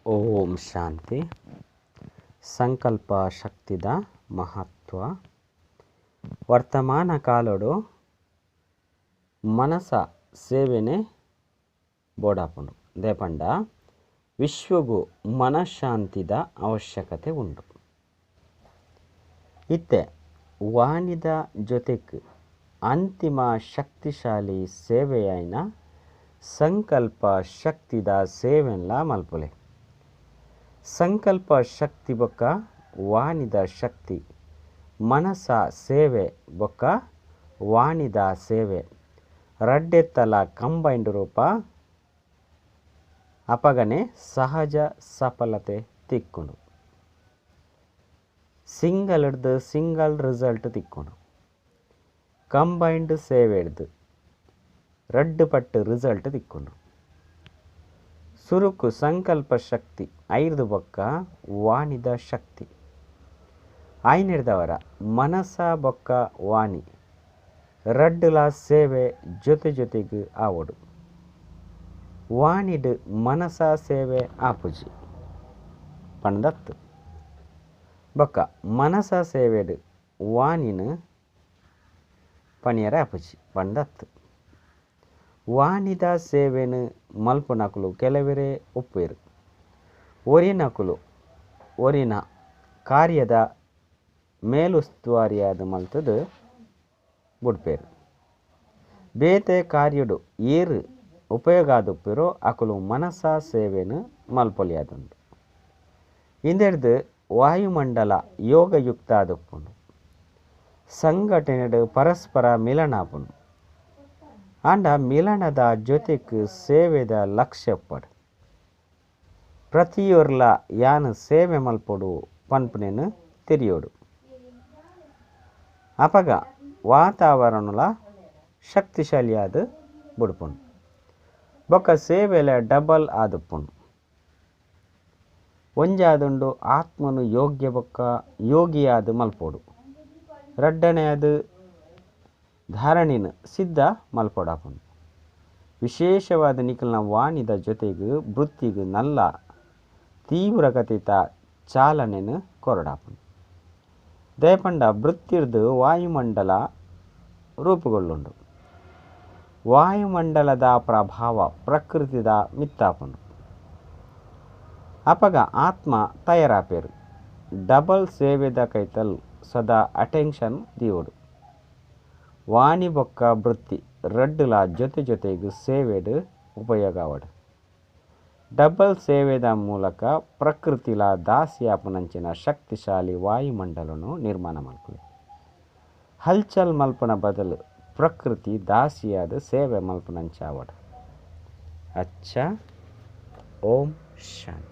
ಓಂ ಶಾಂತಿ. ಸಂಕಲ್ಪ ಶಕ್ತಿದ ಮಹತ್ವ. ವರ್ತಮಾನ ಕಾಲಡು ಮನಸ ಸೇವೆನೆ ಬೋಡಾಪುಂಡು ದೇಪಂಡ ವಿಶ್ವಗೂ ಮನಃಶಾಂತಿದ ಅವಶ್ಯಕತೆ ಉಂಡು. ಇತ್ತೆ ವಾಣಿದ ಜೊತೆಗೆ ಅಂತಿಮ ಶಕ್ತಿಶಾಲಿ ಸೇವೆಯಾಯಿನ ಸಂಕಲ್ಪ ಶಕ್ತಿದ ಸೇವೆನ್ಲ ಮಲ್ಪುಲೆ. ಸಂಕಲ್ಪ ಶಕ್ತಿ ಬೊಕ್ಕ ವಾಣಿದ ಶಕ್ತಿ, ಮನಸ ಸೇವೆ ಬೊಕ್ಕ ವಾಣಿದ ಸೇವೆ ರಡ್ಡೆತ್ತಲ ಕಂಬೈಂಡ್ ರೂಪ ಅಪಗನೆ ಸಹಜ ಸಫಲತೆ ತಿಕ್ಕುಂಡು. ಸಿಂಗಲ್ ಹಿಡ್ದು ಸಿಂಗಲ್ ರಿಸಲ್ಟ್ ತಿಕ್ಕುಂಡು. ಕಂಬೈಂಡ್ ಸೇವೆ ಹಿಡ್ದು ರಡ್ಡು ಪಟ್ಟು ರಿಸಲ್ಟ್ ತಿಕ್ಕುಂಡು. ಸುರುಕು ಸಂಕಲ್ಪ ಶಕ್ತಿ ಐದು ಬೊಕ್ಕ ವಾಣಿದ ಶಕ್ತಿ ಐನಿಡ್ದವರ ಮನಸ ಬೊಕ್ಕ ವಾಣಿ ರಡ್ಡುಲ ಸೇವೆ ಜೊತೆ ಜೊತೆಗೆ ಆವಡು. ವಾಣಿಡ್ ಮನಸ ಸೇವೆ ಆಪುಜಿ ಪಂಡತ್ತು ಬೊಕ್ಕ ಮನಸ ಸೇವೆಡ್ ವಾಣಿನ ಪಣಿಯರ ಆಪುಜಿ ಪಂಡತ್ತು. ವಾಣಿದ ಸೇವೆನು ಮಲ್ಪುನಕುಲು ಕೆಲವರೇ ಒಪ್ಪೇರು. ಒರಿನಕುಲು ಒರಿನ ಕಾರ್ಯದ ಮೇಲುಸ್ತುವಾರಿಯಾದ ಮಲ್ತದು ಬುಡ್ಪೇರು. ಬೇತೆ ಕಾರ್ಯಡು ಏರು ಉಪಯೋಗ ಆದುಪ್ಪೇರೋ ಅಕುಲು ಮನಸ ಸೇವೆನು ಮಲ್ಪೊಲಿಯಾದುಂಡು. ಇಂದೆಡ್ದು ವಾಯುಮಂಡಲ ಯೋಗಯುಕ್ತ ಆದುಪ್ಪುಂಡು. ಸಂಘಟನೆಡು ಪರಸ್ಪರ ಮಿಲನ ಆಪುಂಡು. ಆಂಡ ಮಿಲನದ ಜೊತೆಗೆ ಸೇವೆದ ಲಕ್ಷ್ಯ ಪಡು. ಪ್ರತಿಯೊರ್ಲ ಯಾನು ಸೇವೆ ಮಲ್ಪೊಡು ಪನ್ಪುನೇನು ತಿರಿಯೋಡು. ಅಪಗ ವಾತಾವರಣಲ ಶಕ್ತಿಶಾಲಿಯಾದ ಬುಡ್ಪುಂಡು. ಬೊಕ್ಕ ಸೇವೆಲ ಡಬಲ್ ಆದುಪ್ಪುಂಡು. ಒಂಜಾದುಂಡು ಆತ್ಮನು ಯೋಗ್ಯ ಬೊಕ್ಕ ಯೋಗಿಯಾದ ಮಲ್ಪೋಡು. ರಡ್ಡನೆಯದು ಧಾರಣಿನ ಸಿದ್ಧ ಮಲ್ಪೊಡಾಪುಂಡು. ವಿಶೇಷವಾದ ನಿಖಲ್ನ ವಾಣಿದ ಜೊತೆಗೆ ವೃತ್ತಿಗೆ ನಲ್ಲ ತೀವ್ರಗತಿತ ಚಾಲನೆನು ಕೊರಡಾಪುಂಡು. ದೇಪಂಡ ವೃತ್ತಿರ್ದು ವಾಯುಮಂಡಲ ರೂಪುಗೊಳ್ಳುಂಡು. ವಾಯುಮಂಡಲದ ಪ್ರಭಾವ ಪ್ರಕೃತಿದ ಮಿತ್ತಾಪುಂಡು. ಅಪಗ ಆತ್ಮ ತಯಾರಾಪೇರು. ಡಬಲ್ ಸೇವೆದ ಕೈತಲ್ ಸದಾ ಅಟೆನ್ಷನ್ ದಿಯೋಡು. ವಾಣಿ ಬೊಕ್ಕ ವೃತ್ತಿ ರಡ್ಡುಲ ಜೊತೆ ಜೊತೆಗೆ ಸೇವೆಡು ಉಪಯೋಗ ಆವಡು. ಡಬಲ್ ಸೇವೆದ ಮೂಲಕ ಪ್ರಕೃತಿಲ ದಾಸಿಯಾಪುನಂಚಿನ ಶಕ್ತಿಶಾಲಿ ವಾಯುಮಂಡಲನು ನಿರ್ಮಾಣ ಮಲ್ಪುಲೆ. ಹಲ್ಚಲ್ ಮಲ್ಪನ ಬದಲು ಪ್ರಕೃತಿ ದಾಸಿಯಾದ ಸೇವೆ ಮಲ್ಪನಂಚ ಆವಡು. ಅಚ್ಚ. ಓಂ ಶಾಂತಿ.